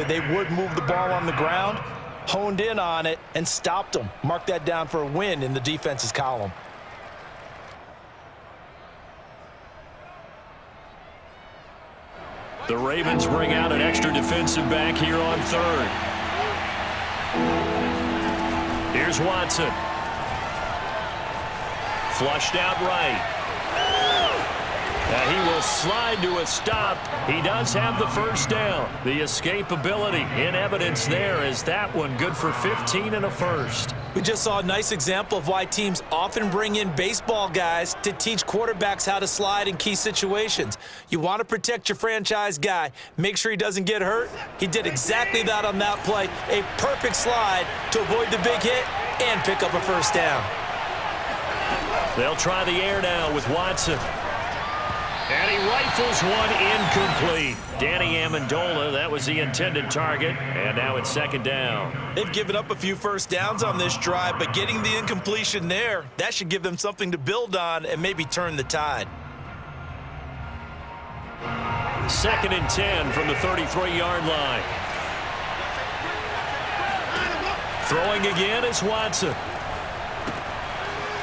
whether they would move the ball on the ground, honed in on it, and stopped them. Mark that down for a win in the defense's column. The Ravens bring out an extra defensive back here on third. Here's Watson. Flushed out right. He will slide to a stop. He does have the first down. The escapability in evidence there is that one good for 15 and a first. We just saw a nice example of why teams often bring in baseball guys to teach quarterbacks how to slide in key situations. You want to protect your franchise guy. Make sure he doesn't get hurt. He did exactly that on that play. A perfect slide to avoid the big hit and pick up a first down. They'll try the air now with Watson. And he rifles one incomplete. Danny Amendola, that was the intended target, and now it's second down. They've given up a few first downs on this drive, but getting the incompletion there, that should give them something to build on and maybe turn the tide. 2nd and 10 from the 33-yard line. Throwing again is Watson.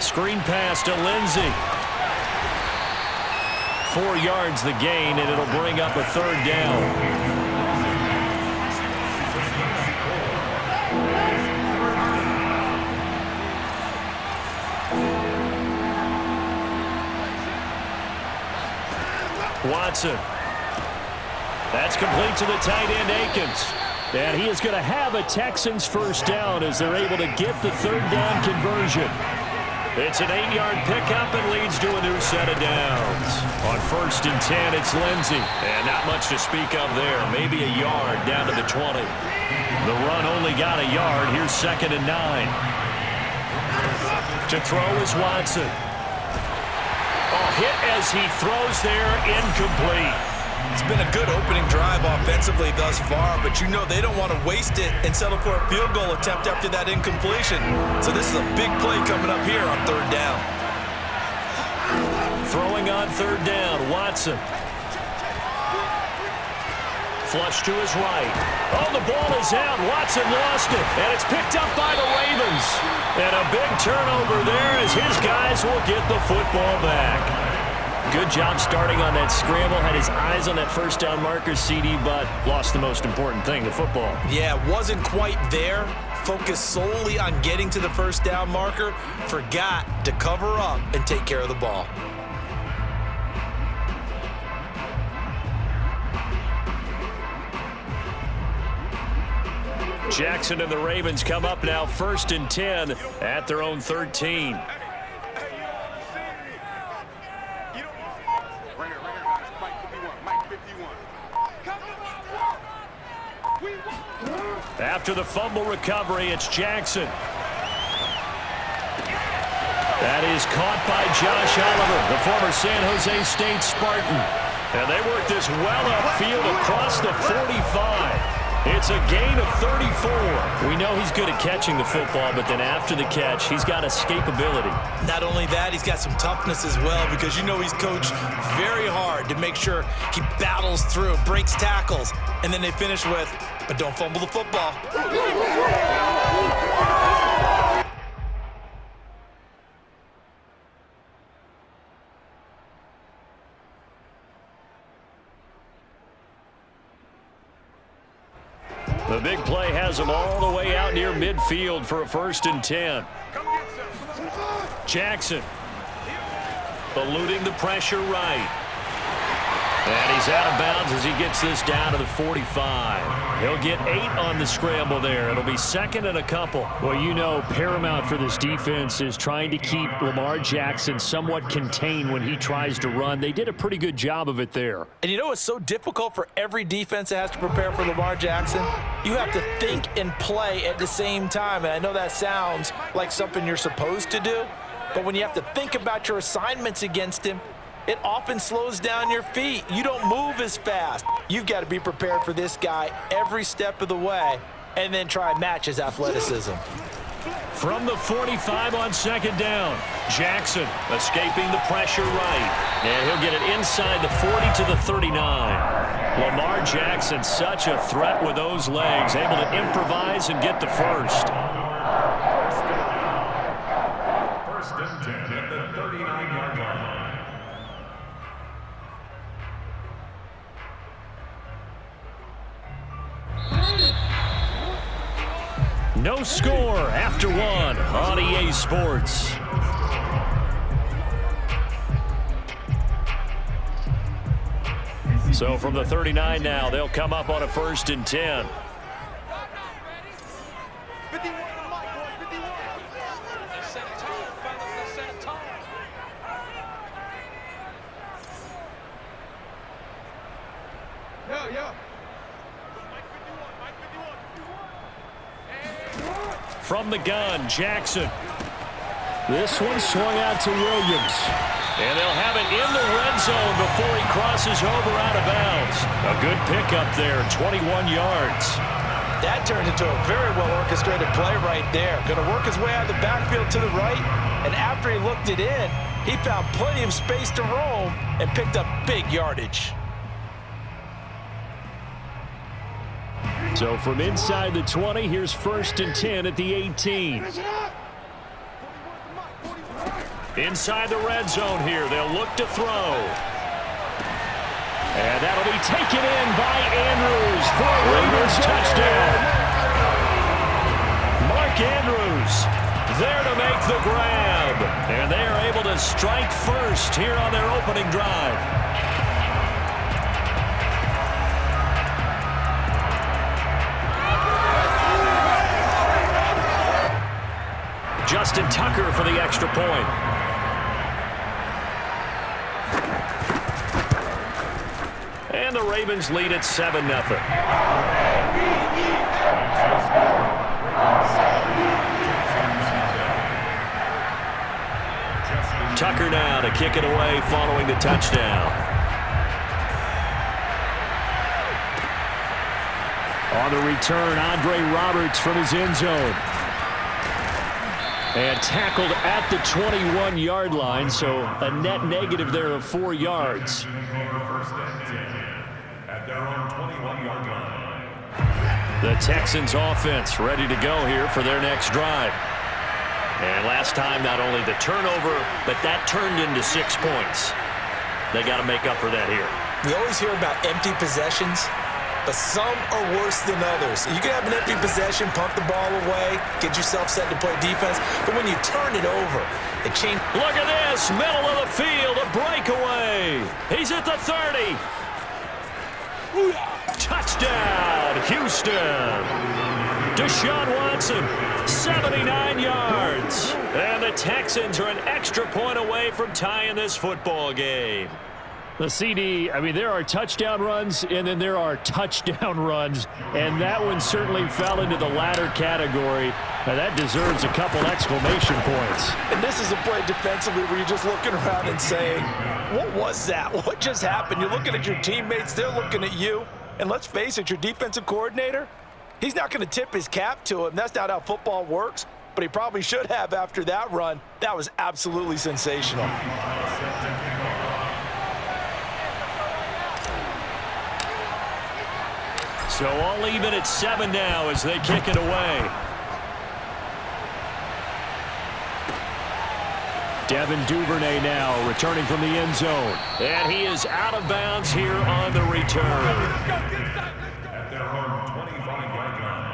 Screen pass to Lindsey. 4 yards the gain, and it'll bring up a third down. Watson. That's complete to the tight end, Akins. And he is going to have a Texans first down as they're able to get the third down conversion. It's an 8-yard pickup and leads to a new set of downs. On 1st and 10, it's Lindsey. And not much to speak of there. Maybe a yard down to the 20. The run only got a yard. Here's 2nd and 9. To throw is Watson. Hit as he throws there, incomplete. It's been a good opening drive offensively thus far, but you know they don't want to waste it and settle for a field goal attempt after that incompletion. So this is a big play coming up here on third down. Throwing on third down, Watson. Flush to his right. Oh, the ball is out. Watson lost it, and it's picked up by the Ravens. And a big turnover there as his guys will get the football back. Good job starting on that scramble. Had his eyes on that first down marker, CD, but lost the most important thing, the football. Yeah, wasn't quite there. Focused solely on getting to the first down marker. Forgot to cover up and take care of the ball. Jackson and the Ravens come up now 1st and 10 at their own 13. After the fumble recovery, it's Jackson. That is caught by Josh Oliver, the former San Jose State Spartan. And they work this well upfield across the 45. It's a gain of 34. We know he's good at catching the football, but then after the catch, he's got escapability. Not only that, he's got some toughness as well, because you know he's coached very hard to make sure he battles through, breaks tackles, and then they finish with, but don't fumble the football. The big play has him all the way out near midfield for a 1st and 10. Jackson eluding the pressure right. And he's out of bounds as he gets this down to the 45. He'll get 8 on the scramble there. It'll be 2nd and a couple. Well, you know, paramount for this defense is trying to keep Lamar Jackson somewhat contained when he tries to run. They did a pretty good job of it there. And you know it's so difficult for every defense that has to prepare for Lamar Jackson? You have to think and play at the same time. And I know that sounds like something you're supposed to do, but when you have to think about your assignments against him, it often slows down your feet. You don't move as fast. You've got to be prepared for this guy every step of the way and then try and match his athleticism. From the 45 on second down, Jackson escaping the pressure right. And he'll get it inside the 40 to the 39. Lamar Jackson, such a threat with those legs, able to improvise and get the first. First and 10 at the 39-yard line. No score after one on EA Sports. So from the 39 now, they'll come up on a first and 10. From the gun, Jackson. This one swung out to Williams. And they'll have it in the red zone before he crosses over out of bounds. A good pickup there, 21 yards. That turned into a very well-orchestrated play right there. Going to work his way out of the backfield to the right, and after he looked it in, he found plenty of space to roam and picked up big yardage. So from inside the 20, here's first and 10 at the 18. Inside the red zone here, they'll look to throw. And that'll be taken in by Andrews for a Ravens touchdown. Mark Andrews there to make the grab. And they are able to strike first here on their opening drive. Justin Tucker for the extra point. And the Ravens lead at 7-0. Tucker now to kick it away following the touchdown. On the return, Andre Roberts from his end zone. And tackled at the 21-yard line, so a net negative there of 4 yards. The Texans offense ready to go here for their next drive. And last time, not only the turnover, but that turned into 6 points. They got to make up for that here. We always hear about empty possessions, but some are worse than others. You can have an empty possession, pump the ball away, get yourself set to play defense, but when you turn it over, it changes. Look at this, middle of the field, a breakaway. He's at the 30. Touchdown, Houston. Deshaun Watson, 79 yards. And the Texans are an extra point away from tying this football game. The CD, I mean, there are touchdown runs, and then there are touchdown runs, and that one certainly fell into the latter category. Now, that deserves a couple exclamation points. And this is a play defensively where you're just looking around and saying, what was that? What just happened? You're looking at your teammates, they're looking at you, and let's face it, your defensive coordinator, he's not going to tip his cap to him. That's not how football works, but he probably should have after that run. That was absolutely sensational. So all even at 7 now as they kick it away. Devin Duvernay now returning from the end zone. And he is out of bounds here on the return. At their home 25-yard line.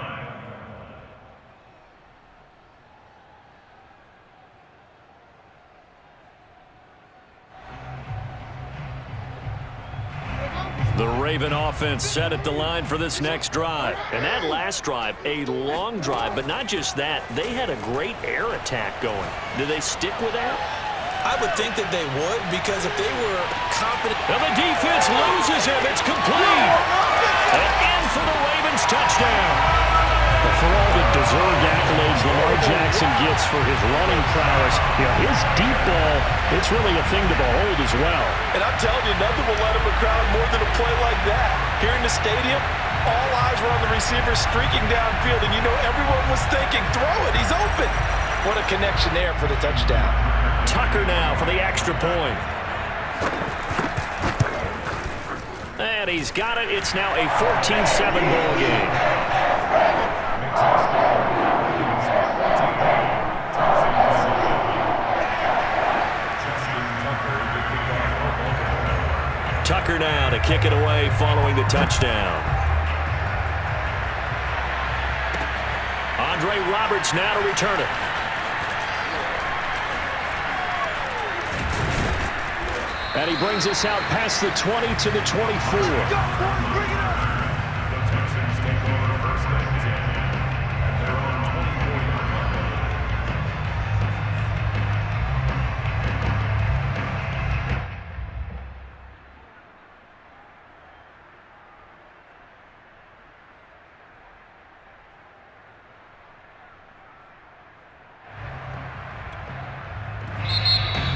The Raven offense set at the line for this next drive. And that last drive, a long drive, but not just that. They had a great air attack going. Do they stick with that? I would think that they would, because if they were confident. And the defense loses him. It's complete. And in for the Ravens touchdown. For all the deserved accolades Lamar Jackson gets for his running prowess, his deep ball, it's really a thing to behold as well. And I'm telling you, nothing will let him a crowd more than a play like that. Here in the stadium, All eyes were on the receiver streaking downfield, and you know everyone was thinking, throw it, he's open. What a connection there for the touchdown. Tucker now for the extra point. And he's got it. It's now a 14-7 ball game. Tucker now to kick it away following the touchdown. Andre Roberts now to return it. And he brings us out past the 20 to the 24.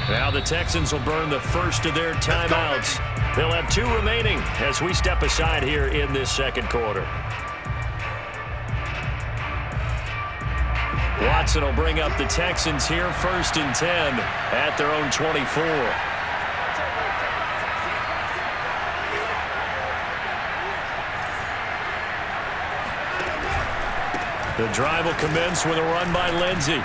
Now the Texans will burn the first of their timeouts. They'll have 2 remaining as we step aside here in this second quarter. Watson will bring up the Texans here, 1st and 10 at their own 24. The drive will commence with a run by Lindsey.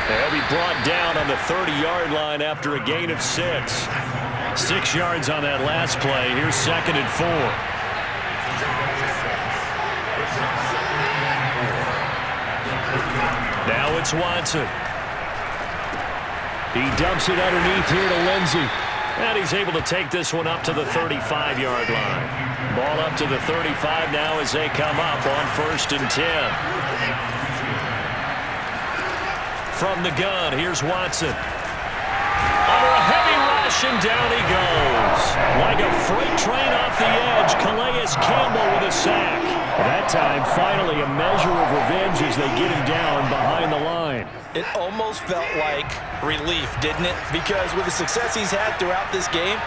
They'll be brought down on the 30-yard line after a gain of 6. 6 yards on that last play. Here's 2nd and 4. Now it's Watson. He dumps it underneath here to Lindsey. And he's able to take this one up to the 35-yard line. Ball up to the 35 now as they come up on 1st and 10. From the gun, here's Watson. Under a heavy rush, and down he goes. Like a freight train off the edge, Calais Campbell with a sack. That time, finally, a measure of revenge as they get him down behind the line. It almost felt like relief, didn't it? Because with the success he's had throughout this game,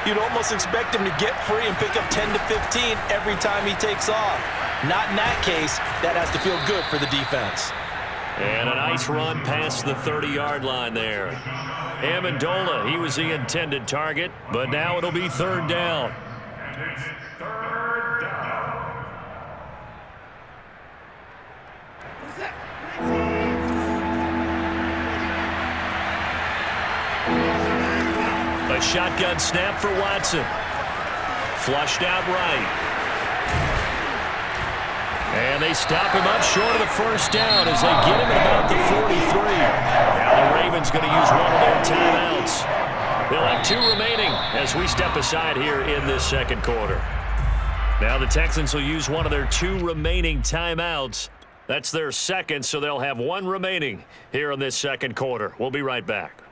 you'd almost expect him to get free and pick up 10 to 15 every time he takes off. Not in that case. That has to feel good for the defense. And a nice run past the 30-yard line there. Amendola, he was the intended target, but now it'll be 3rd down. And it's 3rd down. A shotgun snap for Watson. Flushed out right. And they stop him up short of the 1st down as they get him at about the 43. Now the Ravens going to use one of their timeouts. They'll have 2 remaining as we step aside here in this second quarter. Now the Texans will use one of their 2 remaining timeouts. That's their second, so they'll have 1 remaining here in this second quarter. We'll be right back.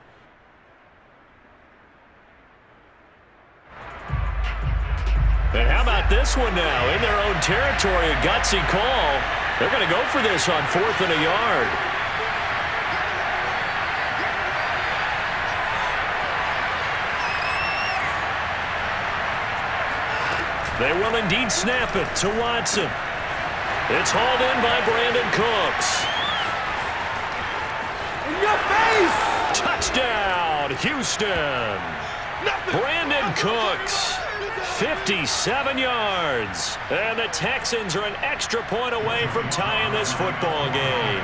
And how about this one now? In their own territory, a gutsy call. They're going to go for this on 4th and a yard. They will indeed snap it to Watson. It's hauled in by Brandon Cooks. In your face! Touchdown, Houston. Brandon Cooks. 57 yards. And the Texans are an extra point away from tying this football game.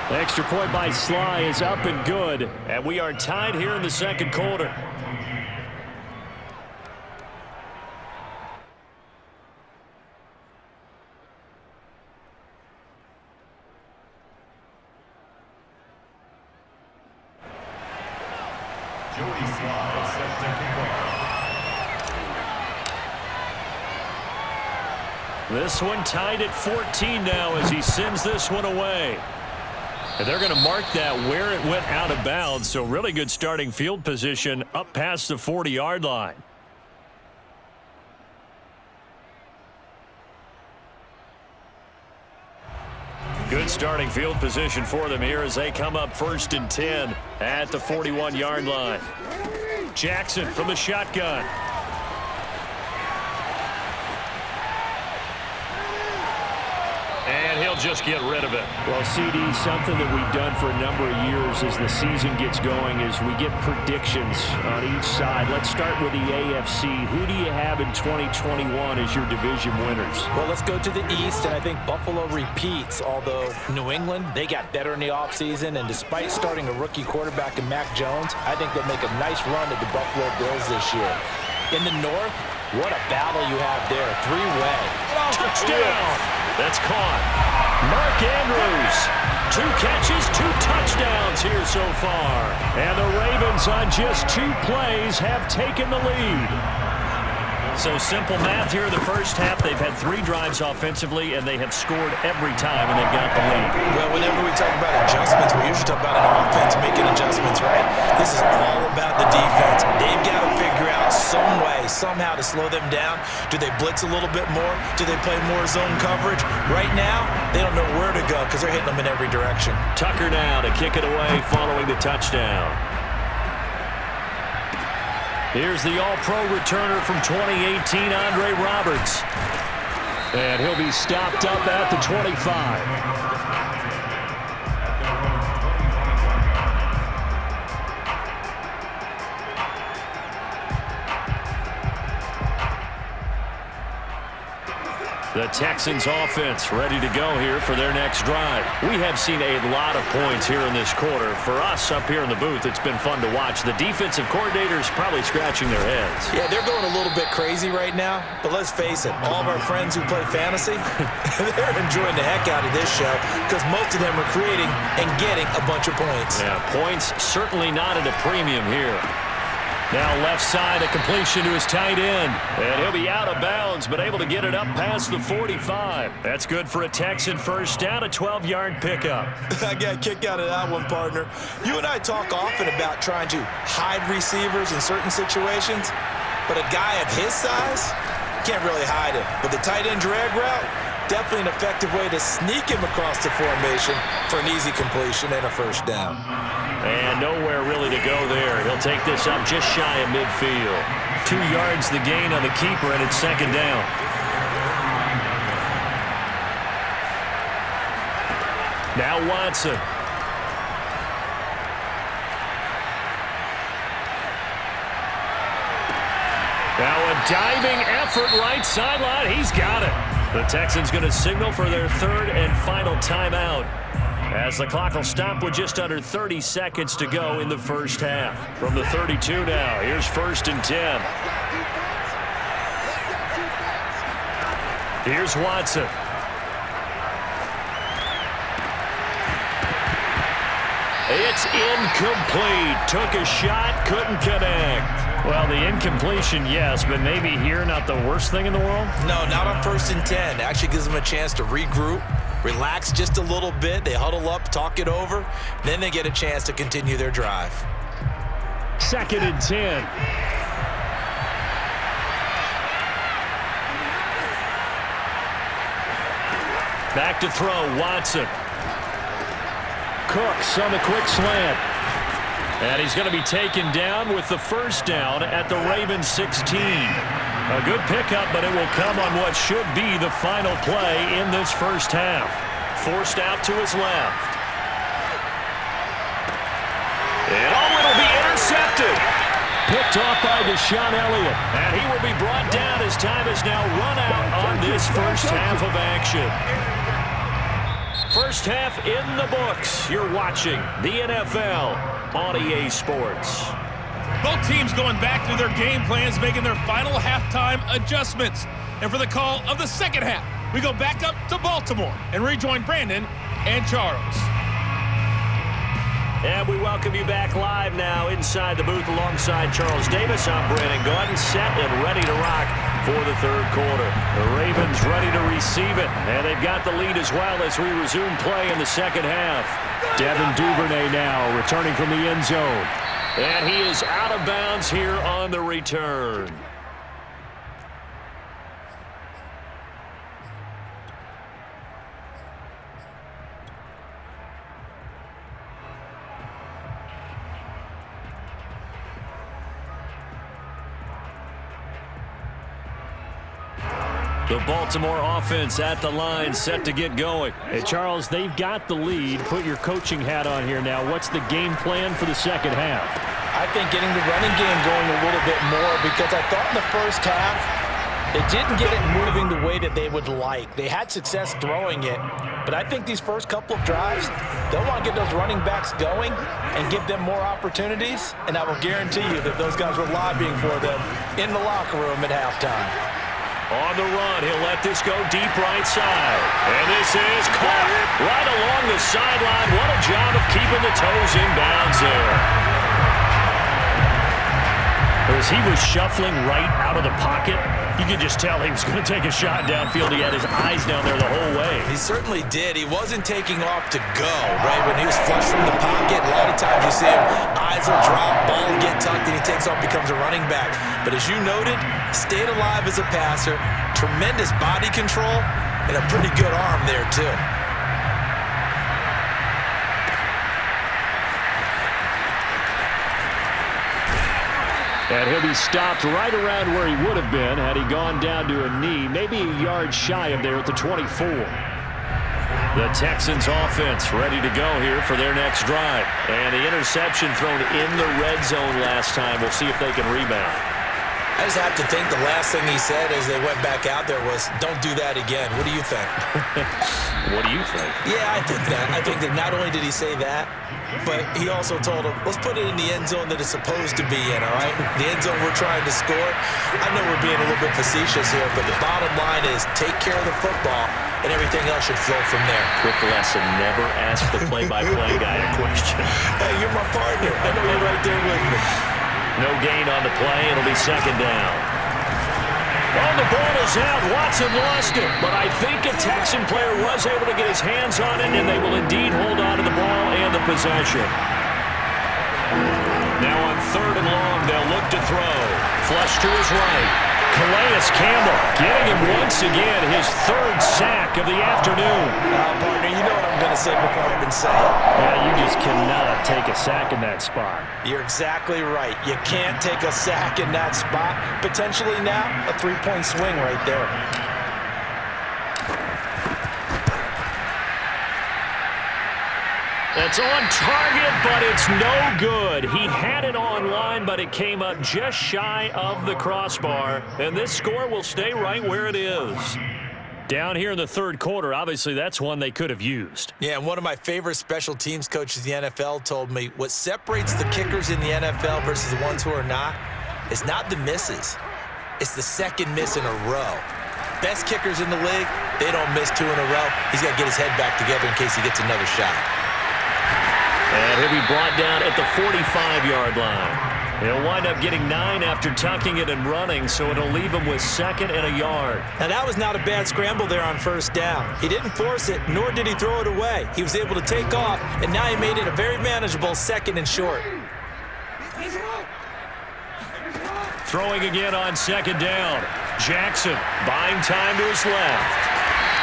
The extra point by Sly is up and good. And we are tied here in the second quarter. This one tied at 14 now as he sends this one away. And they're going to mark that where it went out of bounds, so really good starting field position up past the 40-yard line. Good starting field position for them here as they come up 1st and 10 at the 41-yard line. Jackson from the shotgun. And he'll just get rid of it. Well, CD, something that we've done for a number of years as the season gets going is we get predictions on each side. Let's start with the AFC. Who do you have in 2021 as your division winners? Well, let's go to the East, and I think Buffalo repeats, although New England, they got better in the offseason, and despite starting a rookie quarterback in Mac Jones, I think they'll make a nice run at the Buffalo Bills this year. In the North, what a battle you have there. Three-way. Touchdown! That's caught. Mark Andrews. 2 catches, 2 touchdowns here so far. And the Ravens on just 2 plays have taken the lead. So simple math here in the first half. They've had 3 drives offensively, and they have scored every time, and they've got the lead. Well, whenever we talk about adjustments, we usually talk about an offense making adjustments, right? This is all about the defense. They've got to figure out some way, somehow to slow them down. Do they blitz a little bit more? Do they play more zone coverage? Right now, they don't know where to go because they're hitting them in every direction. Tucker now to kick it away following the touchdown. Here's the all-pro returner from 2018, Andre Roberts. And he'll be stopped up at the 25. The Texans offense ready to go here for their next drive. We have seen a lot of points here in this quarter. For us up here in the booth, it's been fun to watch. The defensive coordinators probably scratching their heads. Yeah, they're going a little bit crazy right now, but let's face it, all of our friends who play fantasy, they're enjoying the heck out of this show because most of them are creating and getting a bunch of points. Yeah, points certainly not at a premium here. Now left side, a completion to his tight end. And he'll be out of bounds, but able to get it up past the 45. That's good for a Texan first down, a 12-yard pickup. I got a kick out of that one, partner. You and I talk often about trying to hide receivers in certain situations, but a guy of his size can't really hide him. But the tight end drag route, definitely an effective way to sneak him across the formation for an easy completion and a first down. And nowhere really to go there. He'll take this up just shy of midfield. 2 yards the gain on the keeper, and it's second down. Now Watson. Now a diving effort right sideline. He's got it. The Texans going to signal for their 3rd and final timeout, as the clock will stop with just under 30 seconds to go in the first half. From the 32 now, here's 1st and 10. Here's Watson. It's incomplete. Took a shot, couldn't connect. Well, the incompletion, yes, but maybe here not the worst thing in the world? No, not on 1st and 10. It actually gives them a chance to regroup, relax just a little bit. They huddle up, talk it over. Then they get a chance to continue their drive. 2nd and 10. Back to throw, Watson. Cooks on the quick slant. And he's going to be taken down with the first down at the Ravens 16. A good pickup, but it will come on what should be the final play in this first half. Forced out to his left. And it'll be intercepted. Picked off by Deshaun Elliott. And he will be brought down as time is now run out on this first half of action. First half in the books. You're watching the NFL on EA Sports. Both teams going back through their game plans, making their final halftime adjustments. And for the call of the second half, we go back up to Baltimore and rejoin Brandon and Charles. And we welcome you back live now inside the booth alongside Charles Davis. I'm Brandon Gordon, set and ready to rock for the third quarter. The Ravens ready to receive it, and they've got the lead as well as we resume play in the second half. Devin Duvernay now returning from the end zone. And he is out of bounds here on the return. The Baltimore offense at the line, set to get going. Hey, Charles, they've got the lead. Put your coaching hat on here now. What's the game plan for the second half? I think getting the running game going a little bit more, because I thought in the first half they didn't get it moving the way that they would like. They had success throwing it, but I think these first couple of drives, they'll want to get those running backs going and give them more opportunities, and I will guarantee you that those guys were lobbying for them in the locker room at halftime. On the run, he'll let this go deep right side. And this is caught right along the sideline. What a job of keeping the toes in bounds there. As he was shuffling right out of the pocket, you could just tell he was going to take a shot downfield. He had his eyes down there the whole way. He certainly did. He wasn't taking off to go, right? When he was flush from the pocket, a lot of times you see him, eyes will drop, ball will get tucked, and he takes off, becomes a running back. But as you noted, stayed alive as a passer, tremendous body control, and a pretty good arm there, too. And he'll be stopped right around where he would have been had he gone down to a knee, maybe a yard shy of there at the 24. The Texans offense ready to go here for their next drive. And the interception thrown in the red zone last time. We'll see if they can rebound. I just have to think the last thing he said as they went back out there was, don't do that again. What do you think? What do you think? Yeah, I think that. I think that not only did he say that, but he also told him, let's put it in the end zone that it's supposed to be in, all right? The end zone we're trying to score. I know we're being a little bit facetious here, but the bottom line is take care of the football, and everything else should flow from there. Quick lesson, never ask the play-by-play guy a question. Hey, you're my partner. I know you're right there with me. No gain on the play. It'll be second down. Oh, the ball is out. Watson lost it. But I think a Texan player was able to get his hands on it, and they will indeed hold on to the ball and the possession. Now on third and long, they'll look to throw. Flush to his right. Calais Campbell getting him once again, his third sack of the afternoon. Partner, you know what I'm going to say before I even say it. Yeah, you just cannot take a sack in that spot. You're exactly right. You can't take a sack in that spot. Potentially now, a three-point swing right there. That's on target, but it's no good. He had it on line, but it came up just shy of the crossbar. And this score will stay right where it is. Down here in the third quarter, obviously that's one they could have used. Yeah, and one of my favorite special teams coaches in the NFL told me what separates the kickers in the NFL versus the ones who are not is not the misses. It's the second miss in a row. Best kickers in the league, they don't miss two in a row. He's got to get his head back together in case he gets another shot. And he'll be brought down at the 45-yard line. He'll wind up getting 9 after tucking it and running, so it'll leave him with second and a yard. Now, that was not a bad scramble there on first down. He didn't force it, nor did he throw it away. He was able to take off, and now he made it a very manageable second and short. Throwing again on second down. Jackson buying time to his left.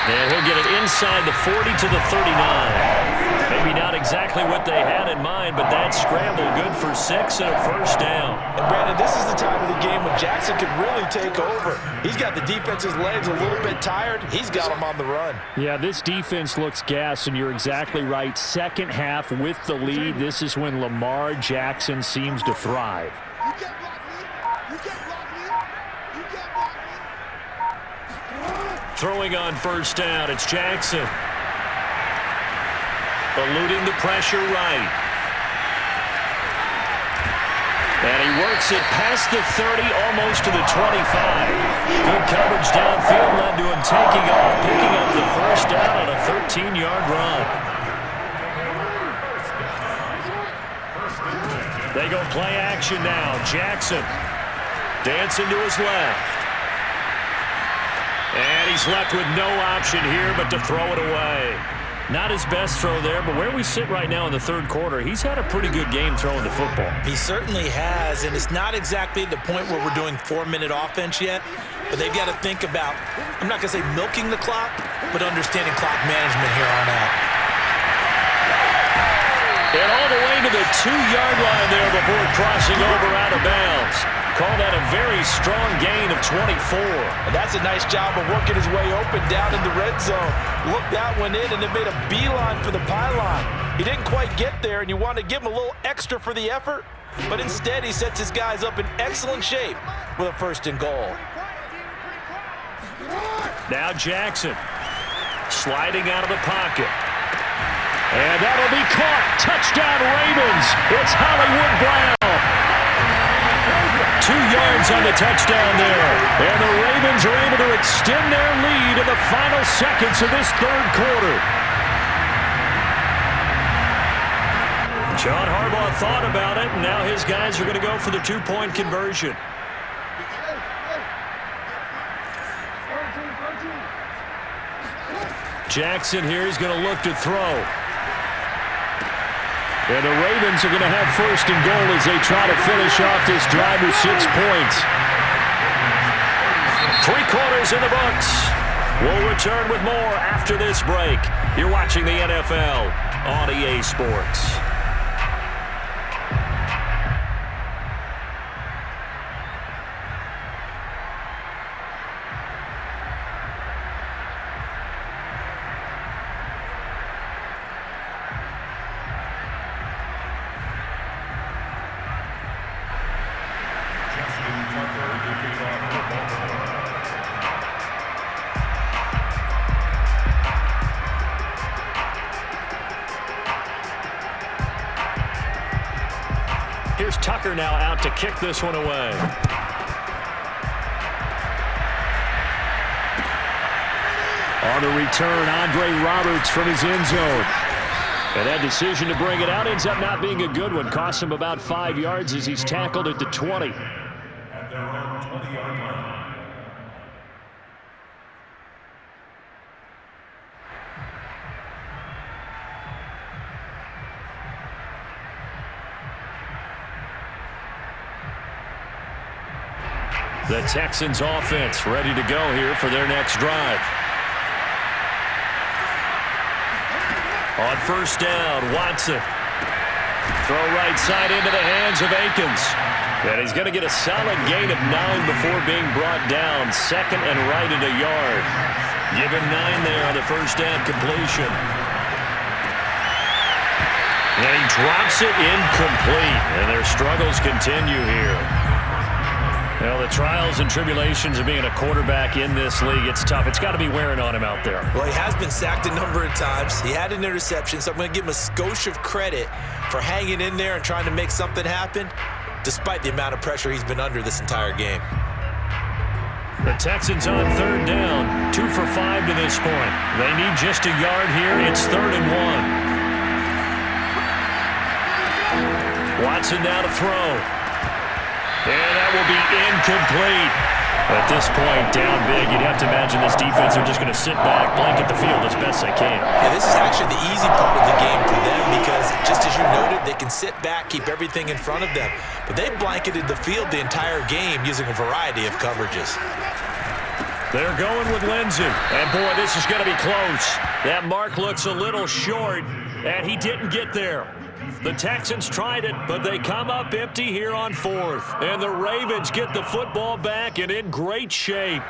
And he'll get it inside the 40 to the 39. Maybe not exactly what they had in mind, but that scramble good for 6 and a first down. And Brandon, this is the time of the game when Jackson could really take over. He's got the defense's legs a little bit tired. He's got them on the run. Yeah, this defense looks gassed, and you're exactly right. Second half with the lead, this is when Lamar Jackson seems to thrive. Throwing on first down, it's Jackson. Eluding the pressure right. And he works it past the 30, almost to the 25. Good coverage downfield led to him taking off, picking up the first down on a 13-yard run. They go play action now. Jackson dancing to his left. And he's left with no option here but to throw it away. Not his best throw there, but where we sit right now in the third quarter, he's had a pretty good game throwing the football. He certainly has, and it's not exactly the point where we're doing 4-minute offense yet, but they've got to think about, I'm not going to say milking the clock, but understanding clock management here on out. And all the way to the 2-yard line there before crossing over out of bounds. Call that a very strong gain of 24. And that's a nice job of working his way open down in the red zone. Looked that one in and then made a beeline for the pylon. He didn't quite get there, and you want to give him a little extra for the effort, but instead he sets his guys up in excellent shape with a 1st and goal. Now Jackson sliding out of the pocket. And that'll be caught. Touchdown Ravens. It's Hollywood Brown. 2 yards on the touchdown there. And the Ravens are able to extend their lead in the final seconds of this 3rd quarter. John Harbaugh thought about it, and now his guys are going to go for the 2-point conversion. Jackson here is going to look to throw. And the Ravens are going to have 1st and goal as they try to finish off this drive with 6 points. 3 quarters in the books. We'll return with more after this break. You're watching the NFL on EA Sports. Here's Tucker now out to kick this one away. On the return, Andre Roberts from his end zone. And that decision to bring it out ends up not being a good one. Costs him about 5 yards as he's tackled at the 20. At their own 20-yard line. The Texans offense ready to go here for their next drive. On 1st down, Watson. Throw right side into the hands of Akins. And he's going to get a solid gain of 9 before being brought down. 2nd and right at a yard. Give him 9 there on the 1st down completion. And he drops it incomplete. And their struggles continue here. Well, the trials and tribulations of being a quarterback in this league, it's tough. It's got to be wearing on him out there. Well, he has been sacked a number of times. He had an interception, so I'm going to give him a skosh of credit for hanging in there and trying to make something happen, despite the amount of pressure he's been under this entire game. The Texans on 3rd down, 2 for 5 to this point. They need just a yard here. It's 3rd and 1. Watson now to throw. And that will be incomplete. At this point, down big, you'd have to imagine this defense are just going to sit back, blanket the field as best they can. Yeah, this is actually the easy part of the game for them because, just as you noted, they can sit back, keep everything in front of them. But they've blanketed the field the entire game using a variety of coverages. They're going with Lindsey. And, boy, this is going to be close. That mark looks a little short, and he didn't get there. The Texans tried it, but they come up empty here on 4th. And the Ravens get the football back and in great shape.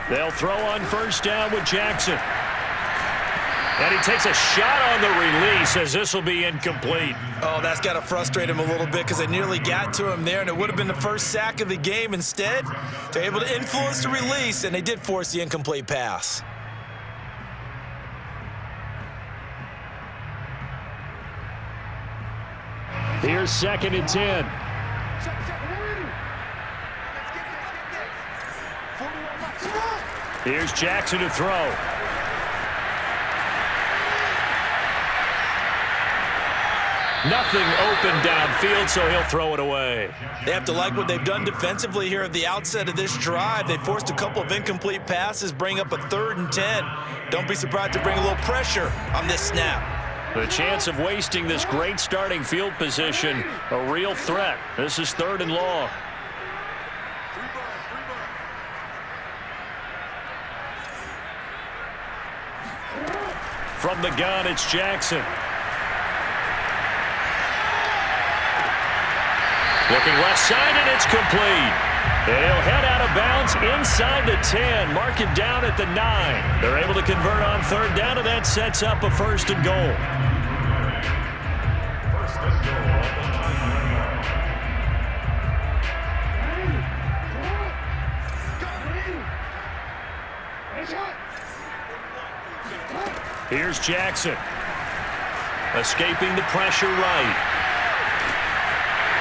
They'll throw on 1st down with Jackson. And he takes a shot on the release as this will be incomplete. Oh, that's got to frustrate him a little bit because they nearly got to him there, and it would have been the first sack of the game. Instead, they're able to influence the release, and they did force the incomplete pass. Here's 2nd and 10. Here's Jackson to throw. Nothing open downfield, so he'll throw it away. They have to like what they've done defensively here at the outset of this drive. They forced a couple of incomplete passes, bring up a 3rd and 10. Don't be surprised to bring a little pressure on this snap. The chance of wasting this great starting field position, a real threat. This is 3rd and long. From the gun, it's Jackson. Looking left side, and it's complete. They'll head out of bounds inside the 10, mark it down at the 9. They're able to convert on 3rd down, and that sets up a 1st and goal. 1st and goal at the 9-yard line. Here's Jackson. Escaping the pressure right.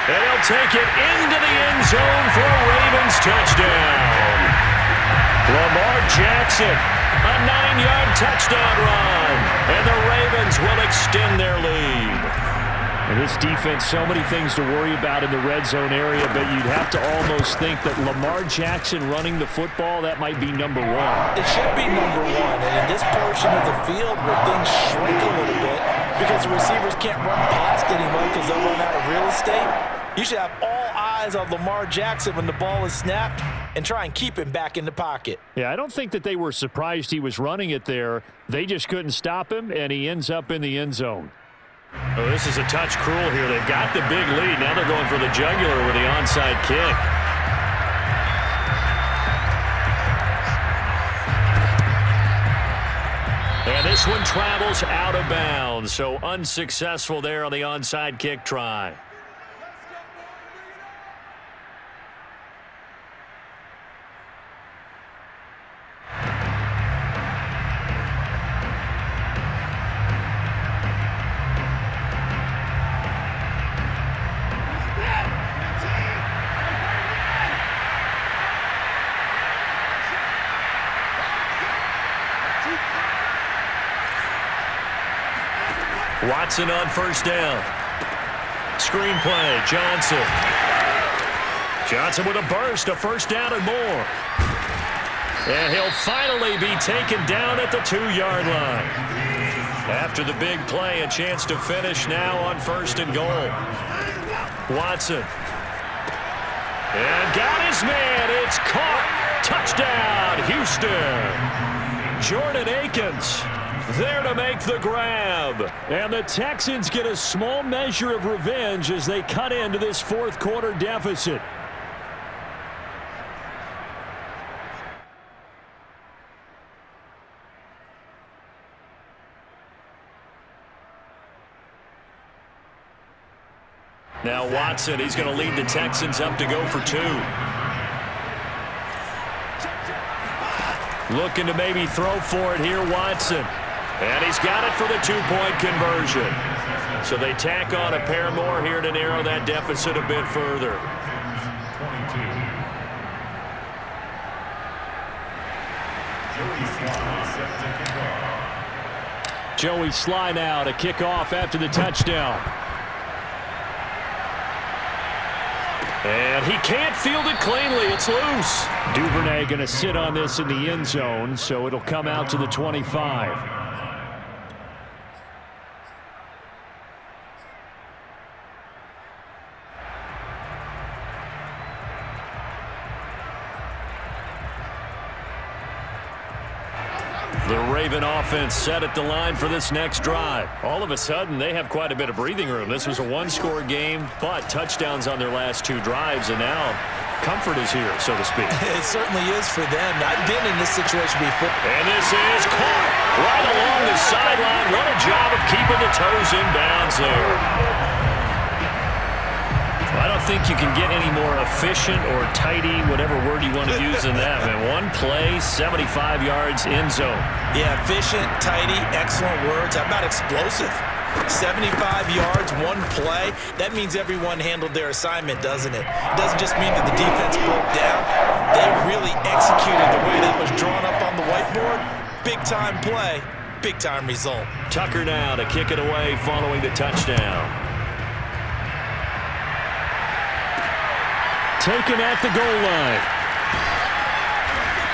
And he'll take it into the end zone for a Ravens touchdown. Lamar Jackson, a 9-yard touchdown run. And the Ravens will extend their lead. And this defense, so many things to worry about in the red zone area, but you'd have to almost think that Lamar Jackson running the football, that might be number 1. It should be number 1, and in this portion of the field where things shrink a little bit because the receivers can't run past anyone because they'll run out of real estate, you should have all eyes on Lamar Jackson when the ball is snapped and try and keep him back in the pocket. Yeah, I don't think that they were surprised he was running it there. They just couldn't stop him, and he ends up in the end zone. Oh, this is a touch cruel here. They've got the big lead. Now they're going for the jugular with the onside kick. And this one travels out of bounds, so unsuccessful there on the onside kick try. Watson on 1st down. Screenplay, Johnson. Johnson with a burst, a 1st down and more. And he'll finally be taken down at the 2-yard line. After the big play, a chance to finish now on 1st and goal. Watson. And got his man. It's caught. Touchdown, Houston. Jordan Akins there to make the grab. And the Texans get a small measure of revenge as they cut into this 4th quarter deficit. Now Watson, he's going to lead the Texans up to go for 2. Looking to maybe throw for it here, Watson. And he's got it for the 2-point conversion. So they tack on a pair more here to narrow that deficit a bit further. 22. Joey Sly now to kick off after the touchdown. And he can't field it cleanly. It's loose. Duvernay going to sit on this in the end zone, so it'll come out to the 25. The Raven offense set at the line for this next drive. All of a sudden, they have quite a bit of breathing room. This was a 1-score game, but touchdowns on their last 2 drives, and now comfort is here, so to speak. It certainly is for them. I've been in this situation before. And this is caught right along the sideline. What a job of keeping the toes in bounds there. I don't think you can get any more efficient or tidy, whatever word you want to use in that. Man, 1 play, 75 yards, end zone. Yeah, efficient, tidy, excellent words. How about explosive? 75 yards, 1 play. That means everyone handled their assignment, doesn't it? It doesn't just mean that the defense broke down. They really executed the way that was drawn up on the whiteboard. Big-time play, big-time result. Tucker now to kick it away following the touchdown. taken at the goal line.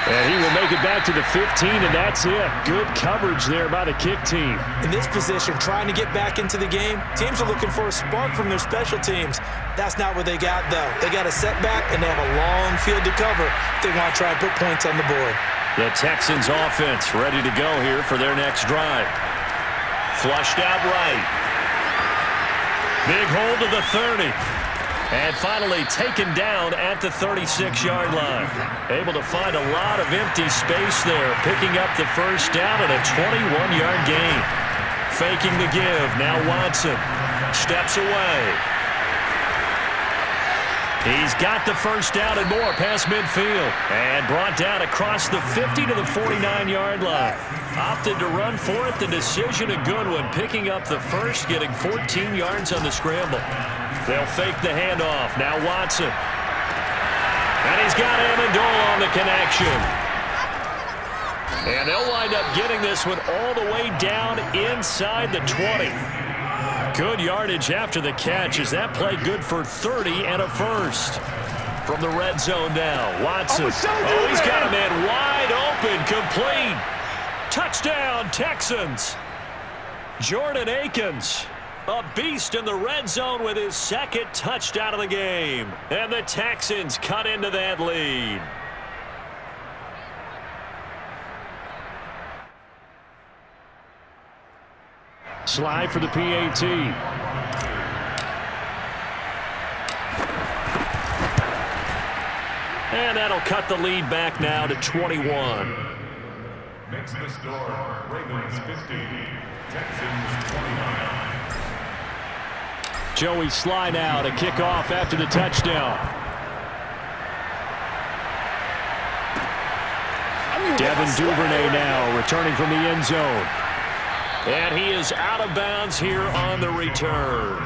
And he will make it back to the 15, and that's it. Good coverage there by the kick team. In this position, trying to get back into the game, teams are looking for a spark from their special teams. That's not what they got, though. They got a setback, and they have a long field to cover if they want to try and put points on the board. The Texans offense ready to go here for their next drive. Flushed out right. Big hold to the 30. And finally taken down at the 36-yard line. Able to find a lot of empty space there, picking up the first down and a 21-yard gain. Faking the give. Now Watson steps away. He's got the first down and more past midfield. And brought down across the 50 to the 49-yard line. Opted to run for it. The decision a good one. Picking up the first, getting 14 yards on the scramble. They'll fake the handoff. Now Watson. And he's got Amendola on the connection. And they'll wind up getting this one all the way down inside the 20. Good yardage after the catch. Is that play good for 30 and a first? From the red zone now, Watson. Oh, he's got a man wide open, complete. Touchdown, Texans. Jordan Akins. A beast in the red zone with his second touchdown of the game. And the Texans cut into that lead. Slide for the PAT. And that'll cut the lead back now to 21. Makes the score Ravens 50, Texans 29. Joey slide out, a kickoff after the touchdown. Devin Duvernay now returning from the end zone. And he is out of bounds here on the return.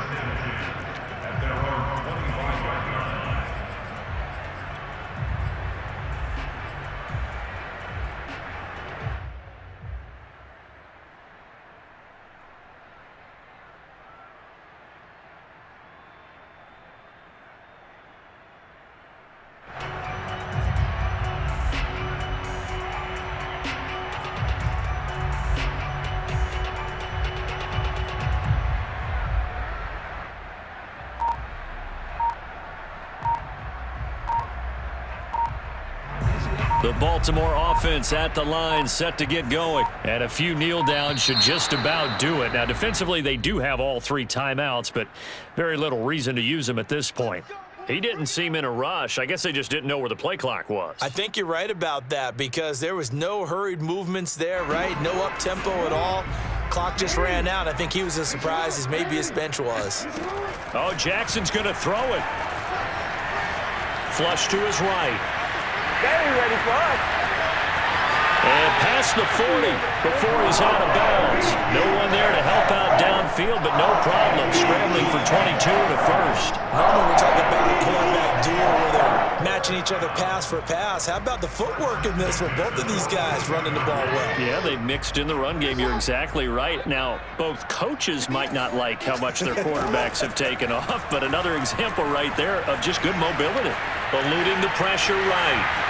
The Baltimore offense at the line, set to get going. And a few kneel downs should just about do it. Now, defensively, they do have all three timeouts, but very little reason to use them at this point. He didn't seem in a rush. I guess they just didn't know where the play clock was. I think you're right about that because there was no hurried movements there, right? No up-tempo at all. Clock just ran out. I think he was as surprised as maybe his bench was. Oh, Jackson's going to throw it. Flush to his right. Very ready for us. And past the 40 before he's out of bounds. No one there to help out downfield, but no problem scrambling for 22 to first. Normally we're talking about a quarterback duel where they're matching each other pass for pass. How about the footwork in this one? Both of these guys running the ball well. Yeah, they mixed in the run game. You're exactly right. Now, both coaches might not like how much their quarterbacks have taken off, but another example right there of just good mobility. Eluding the pressure right.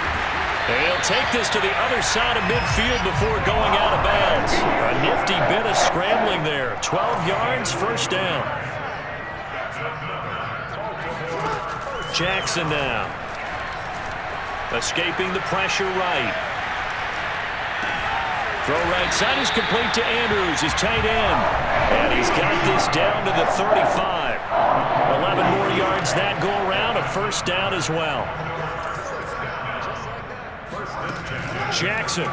He'll take this to the other side of midfield before going out of bounds. A nifty bit of scrambling there. 12 yards, first down. Jackson now. Escaping the pressure right. Throw right side is complete to Andrews, his tight end. And he's got this down to the 35. 11 more yards that go around, a first down as well. Jackson.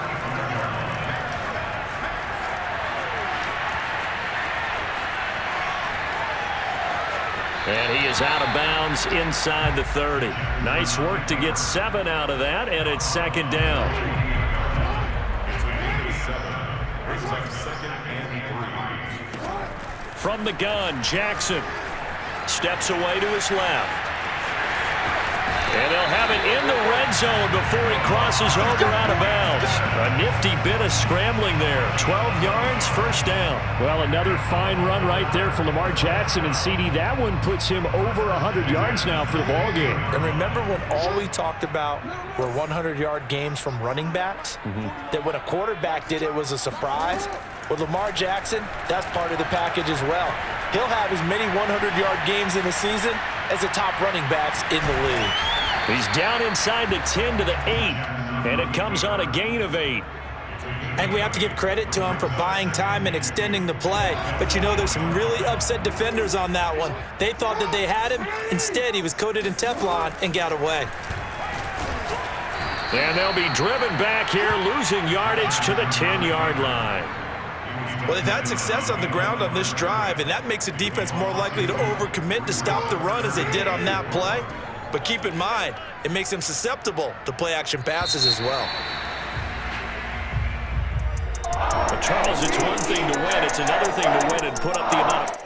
And he is out of bounds inside the 30. Nice work to get 7 out of that, and it's second down. From the gun, Jackson steps away to his left. And they'll have it in the red zone before he crosses over out of bounds. A nifty bit of scrambling there. 12 yards, first down. Well, another fine run right there for Lamar Jackson, and CD, that one puts him over 100 yards now for the ball game. And remember when all we talked about were 100-yard games from running backs? That when a quarterback did it was a surprise? With Lamar Jackson, that's part of the package as well. He'll have as many 100-yard games in a season as the top running backs in the league. He's down inside the 10 to the 8, and it comes on a gain of 8. And we have to give credit to him for buying time and extending the play. But you know, there's some really upset defenders on that one. They thought that they had him. Instead, he was coated in Teflon and got away. And they'll be driven back here, losing yardage to the 10-yard line. Well, they've had success on the ground on this drive, and that makes the defense more likely to overcommit to stop the run as they did on that play. But keep in mind, it makes them susceptible to play-action passes as well. But Charles, it's one thing to win. It's another thing to win and put up the amount of